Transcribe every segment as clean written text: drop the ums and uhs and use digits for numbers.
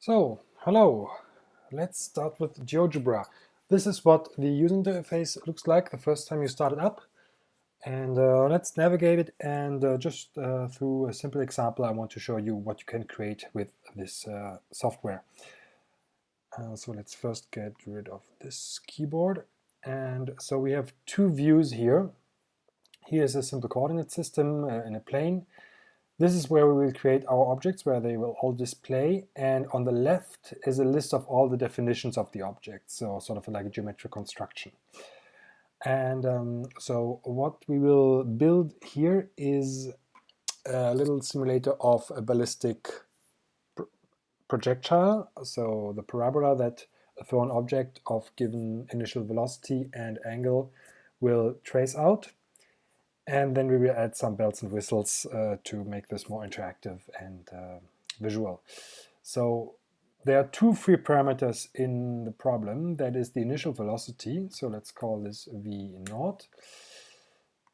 So, hello. Let's start with GeoGebra. This is what the user interface looks like the first time you start it up. And let's navigate it, and just through a simple example, I want to show you what you can create with this software. So let's first get rid of this keyboard. And so we have two views here. Here's a simple coordinate system in a plane. This is where we will create our objects, where they will all display, and on the left is a list of all the definitions of the objects, so sort of like a geometric construction. And so what we will build here is a little simulator of a ballistic projectile, so the parabola that a thrown object of given initial velocity and angle will trace out. And then we will add some bells and whistles to make this more interactive and visual. So there are two free parameters in the problem. That is the initial velocity. So let's call this v0.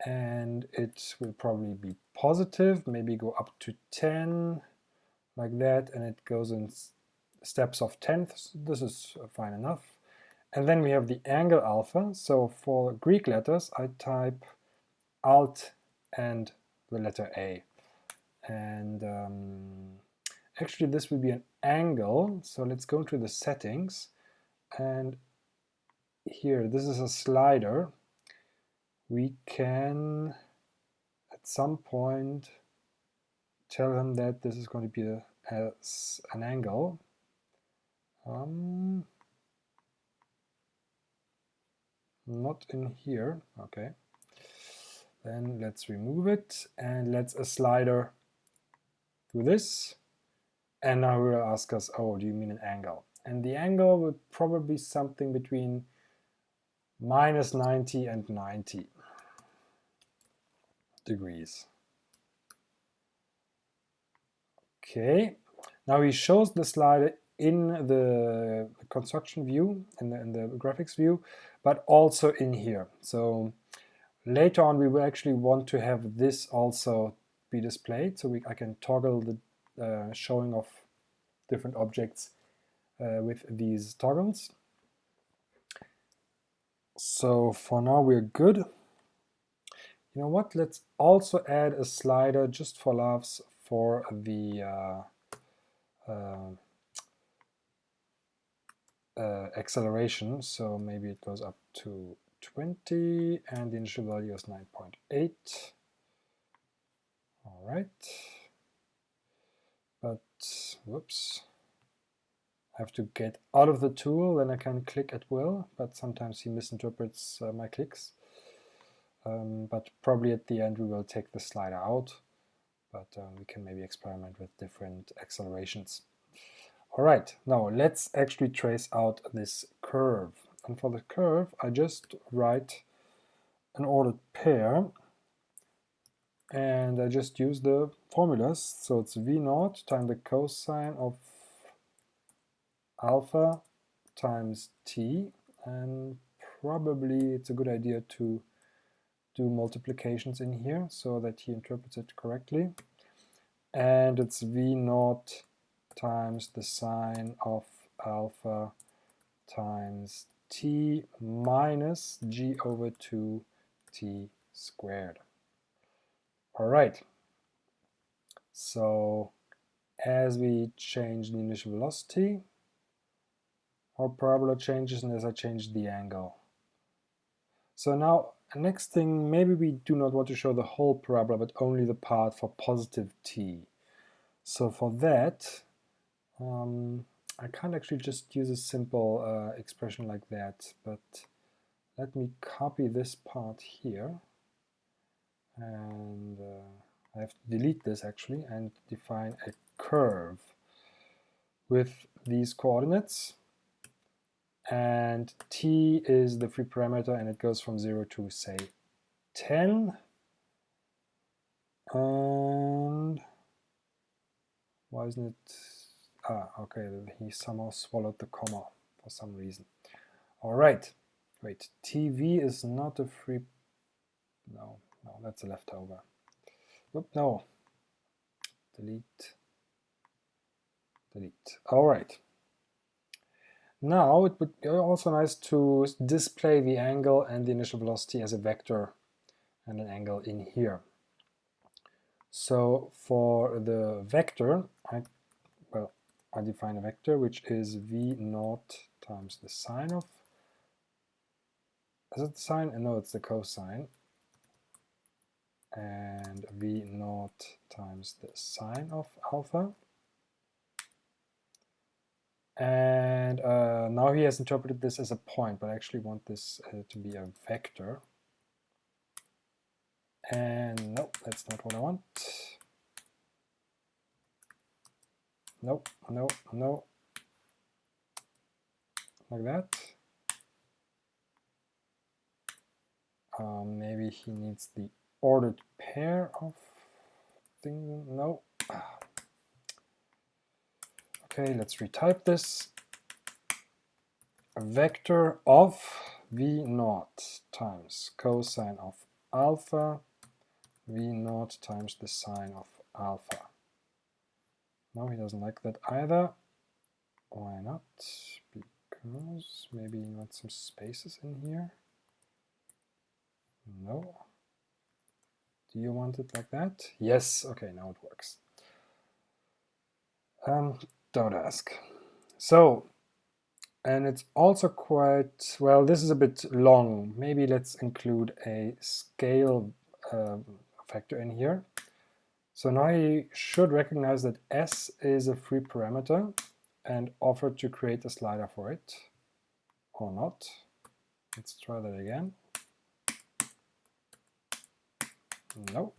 And it will probably be positive, maybe go up to 10, like that. And it goes in steps of tenths. This is fine enough. And then we have the angle alpha. So for Greek letters, I type Alt and the letter A. And actually this will be an angle, so let's go to the settings, and here, this is a slider. We can at some point tell him that this is going to be an angle. Not in here, okay. Then let's remove it, and let's a slider to this. And now it will ask us, oh, do you mean an angle? And the angle would probably be something between minus 90 and 90 degrees. Okay, now he shows the slider in the construction view, in the graphics view, but also in here. So later on, we will actually want to have this also be displayed, so I can toggle the showing of different objects with these toggles. So for now we're good. You know what, let's also add a slider just for laughs for the acceleration. So maybe it goes up to 20 and the initial value is 9.8. All right. But, whoops. I have to get out of the tool, then I can click at will, but sometimes he misinterprets my clicks. But probably at the end we will take the slider out, but we can maybe experiment with different accelerations. All right, now let's actually trace out this curve. And for the curve, I just write an ordered pair, and I just use the formulas. So it's v0 times the cosine of alpha times t, and probably it's a good idea to do multiplications in here so that he interprets it correctly. And it's v0 times the sine of alpha times t minus g over 2t squared. All right. So as we change the initial velocity, our parabola changes, and as I change the angle. So now, next thing, maybe we do not want to show the whole parabola, but only the part for positive t. So for that, I can't actually just use a simple expression like that, but let me copy this part here, and I have to delete this actually and define a curve with these coordinates. And t is the free parameter, and it goes from 0 to, say, 10. And why isn't it? Okay, he somehow swallowed the comma for some reason. All right, wait, TV is not a free, no, that's a leftover. Oop, no, delete, delete. All right. Now it would be also nice to display the angle and the initial velocity as a vector and an angle in here. So for the vector, I define a vector which is v naught times the sine of, is it the sine? No, it's the cosine. And v naught times the sine of alpha. And now he has interpreted this as a point, but I actually want this to be a vector. And no, that's not what I want. No, no, no. Like that. Maybe he needs the ordered pair of things. No. Okay, let's retype this. A vector of v naught times cosine of alpha, v naught times the sine of alpha. No, he doesn't like that either. Why not? Because maybe you want some spaces in here. No. Do you want it like that? Yes. Okay, now it works. Don't ask. So, and it's also quite, well, this is a bit long. Maybe let's include a scale factor in here. So now you should recognize that S is a free parameter and offer to create a slider for it, or not. Let's try that again. No.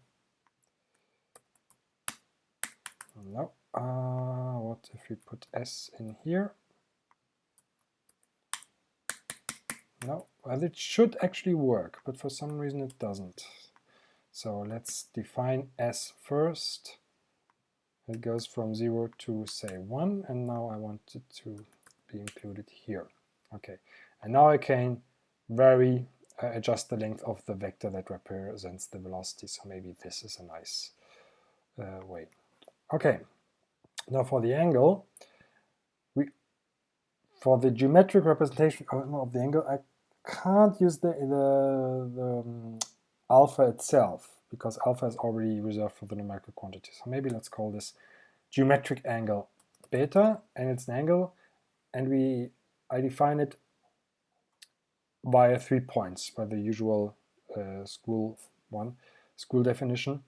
No. What if we put S in here? No. Well, it should actually work, but for some reason it doesn't. So let's define S first. It goes from 0 to, say, 1, and now I want it to be included here. Okay, and now I can adjust the length of the vector that represents the velocity, so maybe this is a nice way. Okay, now for the angle, for the geometric representation of the angle, I can't use the alpha itself, because alpha is already reserved for the numerical quantity. So maybe let's call this geometric angle beta, and it's an angle, and I define it via 3 points by the usual school definition.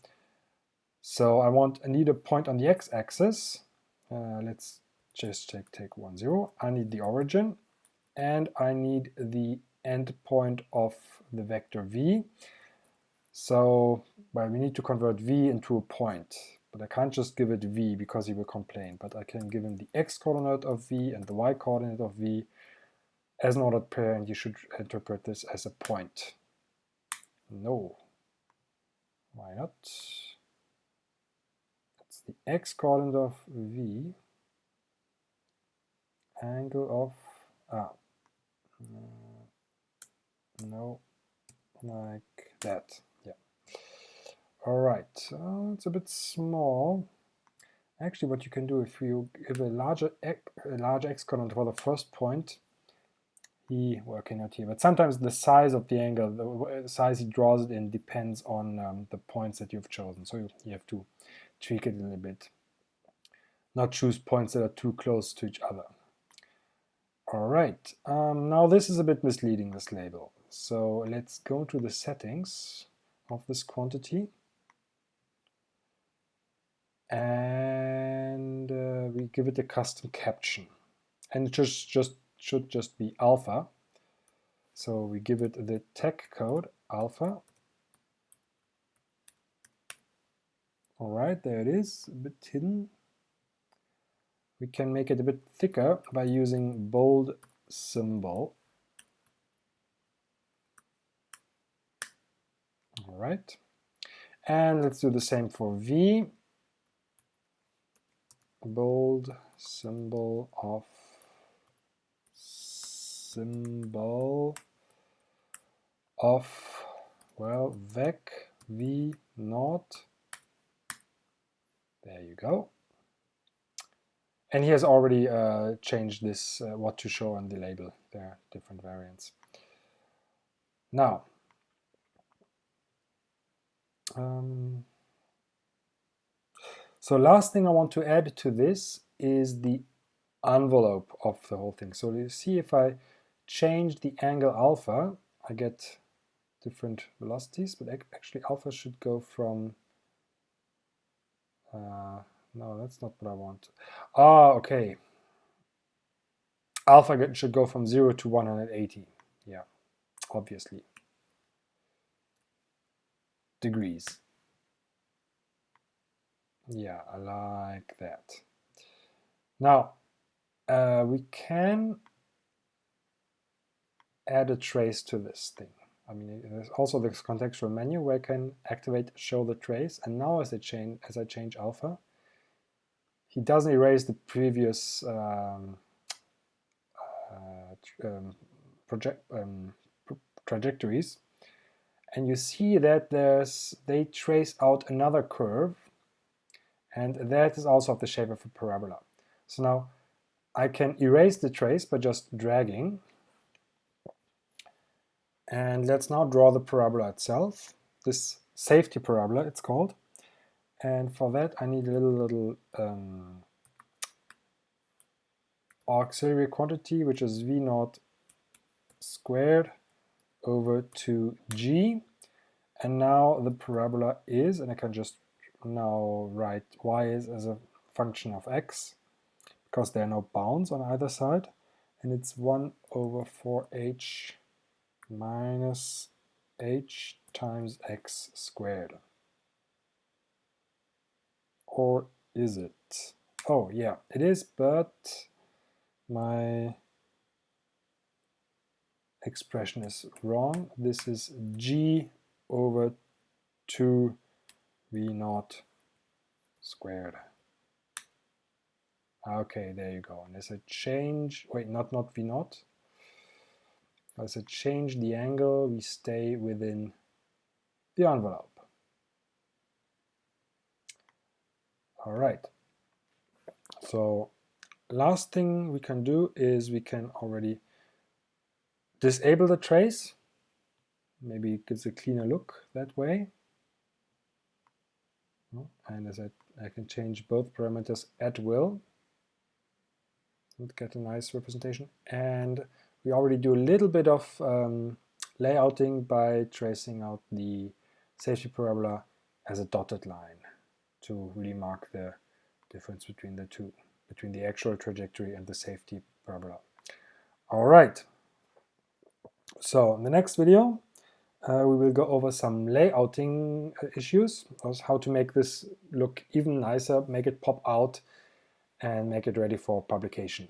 So I need a point on the x-axis. Let's just take 1, 0. I need the origin, and I need the endpoint of the vector v. So, well, we need to convert v into a point, but I can't just give it v because he will complain, but I can give him the x-coordinate of v and the y-coordinate of v as an ordered pair, and you should interpret this as a point. No. Why not? It's the x-coordinate of v, angle of, no, like that. Yeah. All right, it's a bit small. Actually, what you can do, if you give a large x-coordinate for the first point, okay, not here, but sometimes the size of the angle, the size he draws it in, depends on the points that you've chosen. So you have to tweak it a little bit. Not choose points that are too close to each other. All right, now this is a bit misleading, this label. So let's go to the settings of this quantity. And we give it a custom caption. And it should just be alpha. So we give it the tag code alpha. All right, there it is, a bit hidden. We can make it a bit thicker by using bold symbol. All right, and let's do the same for v. Bold symbol of well, vec v naught. There you go. And he has already changed this, what to show on the label. There are different variants. Now, so last thing I want to add to this is the envelope of the whole thing. So you see, if I change the angle alpha, I get different velocities, but actually alpha should go from, no, that's not what I want. Okay. Alpha should go from 0 to 180. Yeah, obviously. Degrees. Yeah, I like that. Now, we can add a trace to this thing. I mean, there's also this contextual menu where I can activate show the trace, and now as I change alpha, he doesn't erase the previous trajectories, and you see that they trace out another curve, and that is also of the shape of a parabola. So now I can erase the trace by just dragging. And let's now draw the parabola itself, this safety parabola it's called. And for that I need a little auxiliary quantity, which is v0 squared over 2g. And now the parabola is, and I can just now write y is as a function of x, because there are no bounds on either side, and it's 1 over 4h minus h times x squared. Or is it? Oh yeah, it is, but my expression is wrong. This is g over 2 v0 squared. Okay, there you go. And there's a change, wait, not v0. As I change the angle, we stay within the envelope. All right. So last thing we can do is we can already disable the trace. Maybe it gives a cleaner look that way. And as I can change both parameters at will and get a nice representation. And we already do a little bit of layouting by tracing out the safety parabola as a dotted line to really mark the difference between the two, between the actual trajectory and the safety parabola. All right. So in the next video, we will go over some layouting issues, how to make this look even nicer, make it pop out, and make it ready for publication.